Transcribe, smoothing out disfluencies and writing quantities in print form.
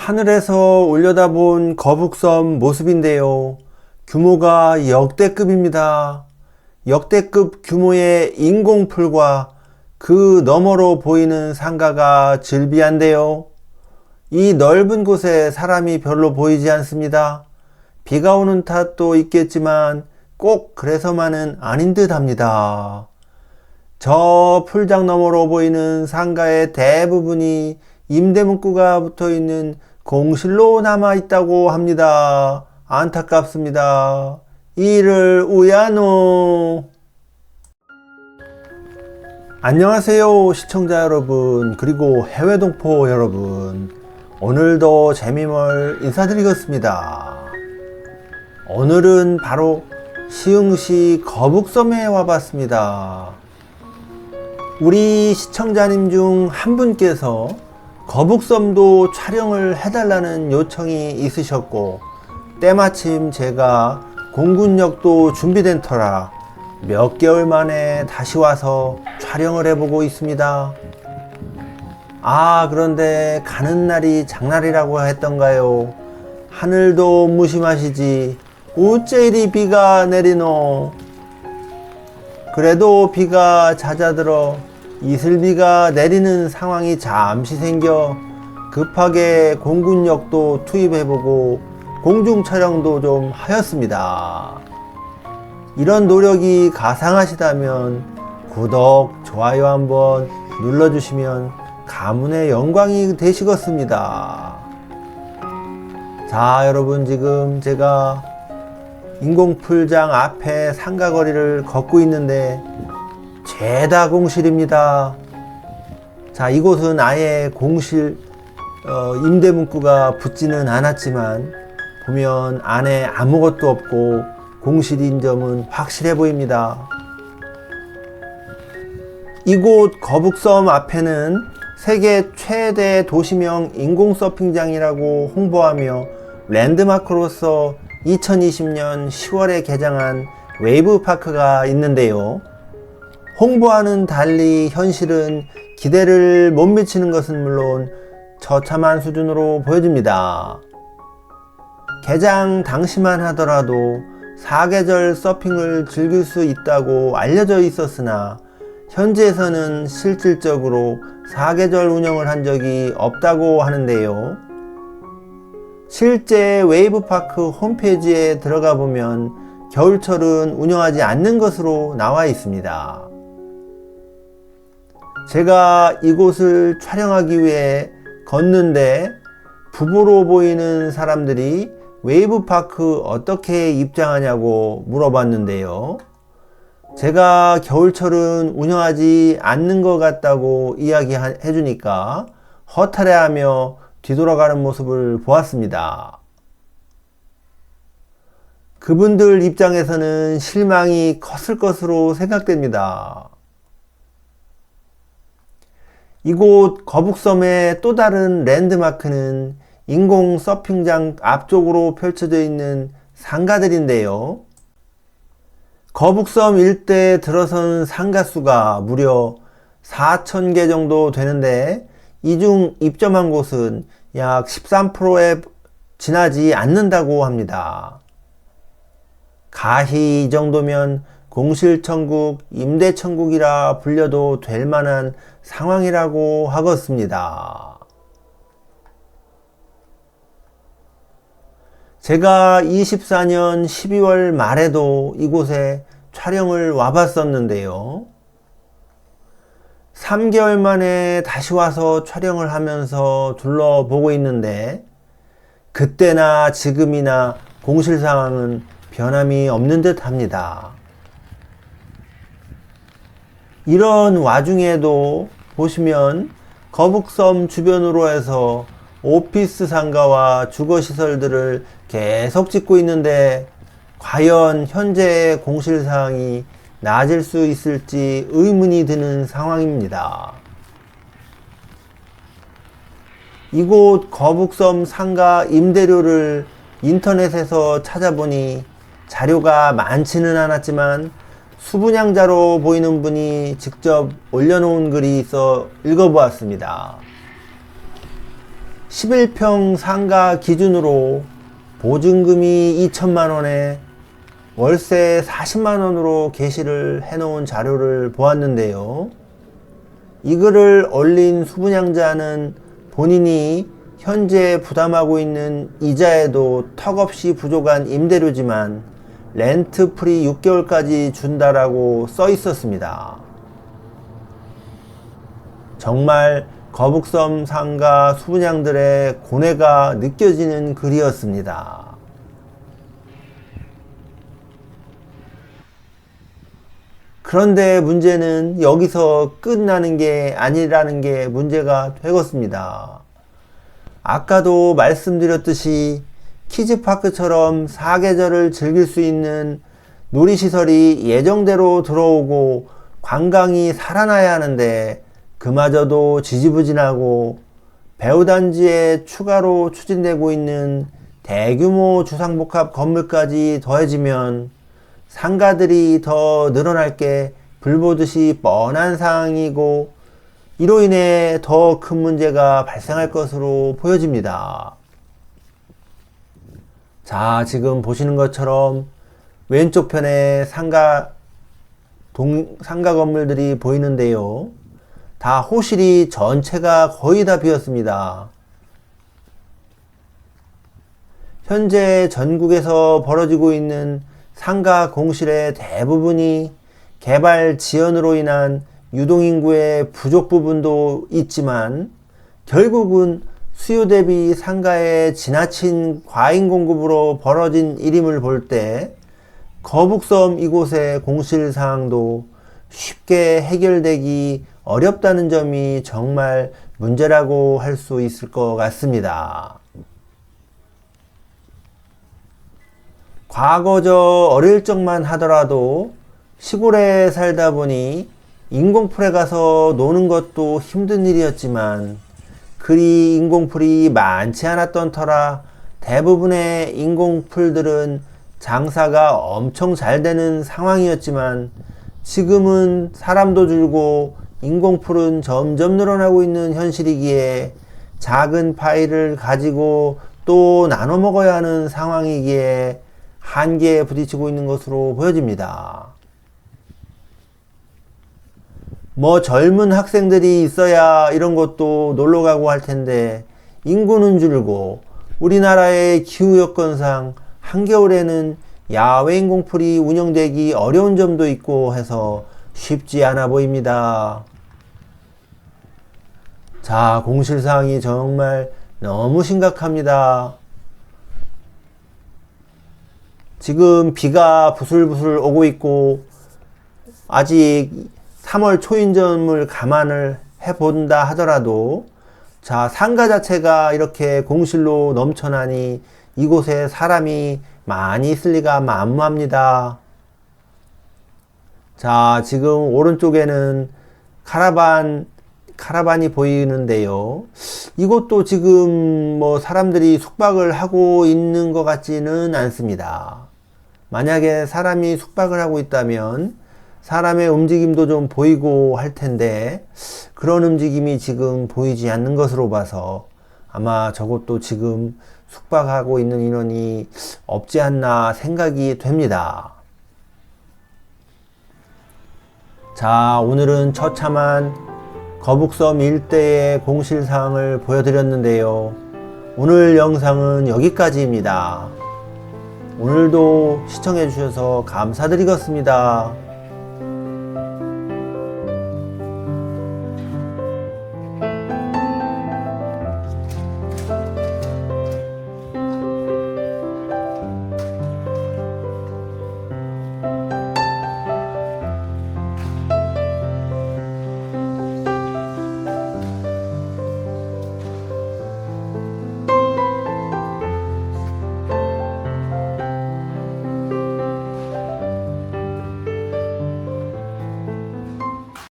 하늘에서 올려다본 거북섬 모습인데요. 규모가 역대급입니다. 역대급 규모의 인공풀과 그 너머로 보이는 상가가 즐비한데요. 이 넓은 곳에 사람이 별로 보이지 않습니다. 비가 오는 탓도 있겠지만 꼭 그래서만은 아닌 듯 합니다. 저 풀장 너머로 보이는 상가의 대부분이 임대 문구가 붙어 있는 공실로 남아 있다고 합니다. 안타깝습니다. 이를 우야노. 안녕하세요 시청자 여러분, 그리고 해외 동포 여러분, 오늘도 재미멀 인사드리겠습니다. 오늘은 바로 시흥시 거북섬에 와봤습니다. 우리 시청자님 중 한 분께서 거북섬도 촬영을 해달라는 요청이 있으셨고, 때마침 제가 공군역도 준비된 터라 몇 개월 만에 다시 와서 촬영을 해보고 있습니다. 그런데 가는 날이 장날이라고 했던가요? 하늘도 무심하시지 어째 이리 비가 내리노. 그래도 비가 잦아들어 이슬비가 내리는 상황이 잠시 생겨 급하게 공군역도 투입해보고 공중 촬영도 좀 하였습니다. 이런 노력이 가상하시다면 구독, 좋아요 한번 눌러주시면 가문의 영광이 되시겠습니다. 자, 여러분, 지금 제가 인공풀장 앞에 상가거리를 걷고 있는데 죄다 공실입니다. 자, 이곳은 아예 공실 임대 문구가 붙지는 않았지만 보면 안에 아무것도 없고 공실인 점은 확실해 보입니다. 이곳 거북섬 앞에는 세계 최대 도시명 인공서핑장이라고 홍보하며 랜드마크로서 2020년 10월에 개장한 웨이브파크가 있는데요. 홍보와는 달리 현실은 기대를 못 미치는 것은 물론 처참한 수준으로 보여집니다. 개장 당시만 하더라도 사계절 서핑을 즐길 수 있다고 알려져 있었으나 현지에서는 실질적으로 사계절 운영을 한 적이 없다고 하는데요. 실제 웨이브파크 홈페이지에 들어가 보면 겨울철은 운영하지 않는 것으로 나와 있습니다. 제가 이곳을 촬영하기 위해 걷는데 부부로 보이는 사람들이 웨이브파크 어떻게 입장하냐고 물어봤는데요. 제가 겨울철은 운영하지 않는 것 같다고 이야기해 주니까 허탈해하며 뒤돌아가는 모습을 보았습니다. 그분들 입장에서는 실망이 컸을 것으로 생각됩니다. 이곳 거북섬의 또 다른 랜드마크는 인공 서핑장 앞쪽으로 펼쳐져 있는 상가들인데요. 거북섬 일대에 들어선 상가 수가 무려 4,000개 정도 되는데 이 중 입점한 곳은 약 13%에 지나지 않는다고 합니다. 가히 이 정도면 공실천국, 임대천국이라 불려도 될 만한 상황이라고 하겠습니다. 제가 24년 12월 말에도 이곳에 촬영을 와봤었는데요. 3개월 만에 다시 와서 촬영을 하면서 둘러보고 있는데 그때나 지금이나 공실 상황은 변함이 없는 듯 합니다. 이런 와중에도 보시면 거북섬 주변으로 해서 오피스 상가와 주거시설들을 계속 짓고 있는데 과연 현재의 공실 상황이 나아질 수 있을지 의문이 드는 상황입니다. 이곳 거북섬 상가 임대료를 인터넷에서 찾아보니 자료가 많지는 않았지만 수분양자로 보이는 분이 직접 올려놓은 글이 있어 읽어보았습니다. 11평 상가 기준으로 보증금이 2천만원에 월세 40만원으로 게시를 해놓은 자료를 보았는데요. 이 글을 올린 수분양자는 본인이 현재 부담하고 있는 이자에도 턱없이 부족한 임대료지만 렌트 프리 6개월까지 준다라고 써 있었습니다. 정말 거북섬 상가 수분양들의 고뇌가 느껴지는 글이었습니다. 그런데 문제는 여기서 끝나는 게 아니라는 게 문제가 되겠습니다. 아까도 말씀드렸듯이 키즈파크처럼 사계절을 즐길 수 있는 놀이시설이 예정대로 들어오고 관광이 살아나야 하는데 그마저도 지지부진하고 배우단지에 추가로 추진되고 있는 대규모 주상복합 건물까지 더해지면 상가들이 더 늘어날 게 불보듯이 뻔한 상황이고 이로 인해 더 큰 문제가 발생할 것으로 보여집니다. 자, 지금 보시는 것처럼 왼쪽 편에 상가 건물들이 보이는데요. 다 호실이 전체가 거의 다 비었습니다. 현재 전국에서 벌어지고 있는 상가 공실의 대부분이 개발 지연으로 인한 유동인구의 부족 부분도 있지만 결국은 수요 대비 상가의 지나친 과잉 공급으로 벌어진 일임을 볼 때 거북섬 이곳의 공실 사항도 쉽게 해결되기 어렵다는 점이 정말 문제라고 할 수 있을 것 같습니다. 과거 저 어릴 적만 하더라도 시골에 살다 보니 인공풀에 가서 노는 것도 힘든 일이었지만 그리 인공풀이 많지 않았던 터라 대부분의 인공풀들은 장사가 엄청 잘 되는 상황이었지만 지금은 사람도 줄고 인공풀은 점점 늘어나고 있는 현실이기에 작은 파일을 가지고 또 나눠 먹어야 하는 상황이기에 한계에 부딪히고 있는 것으로 보여집니다. 뭐 젊은 학생들이 있어야 이런 것도 놀러 가고 할 텐데 인구는 줄고 우리나라의 기후 여건상 한겨울에는 야외 인공풀이 운영되기 어려운 점도 있고 해서 쉽지 않아 보입니다. 자, 공실 사항이 정말 너무 심각합니다. 지금 비가 부슬부슬 오고 있고 아직 3월 초인점을 감안을 해본다 하더라도 자, 상가 자체가 이렇게 공실로 넘쳐나니 이곳에 사람이 많이 있을 리가 만무합니다. 자, 지금 오른쪽에는 카라반이 보이는데요. 이것도 지금 뭐 사람들이 숙박을 하고 있는 것 같지는 않습니다. 만약에 사람이 숙박을 하고 있다면 사람의 움직임도 좀 보이고 할 텐데 그런 움직임이 지금 보이지 않는 것으로 봐서 아마 저것도 지금 숙박하고 있는 인원이 없지 않나 생각이 됩니다. 자, 오늘은 처참한 거북섬 일대의 공실 사항을 보여드렸는데요. 오늘 영상은 여기까지입니다. 오늘도 시청해 주셔서 감사드리겠습니다.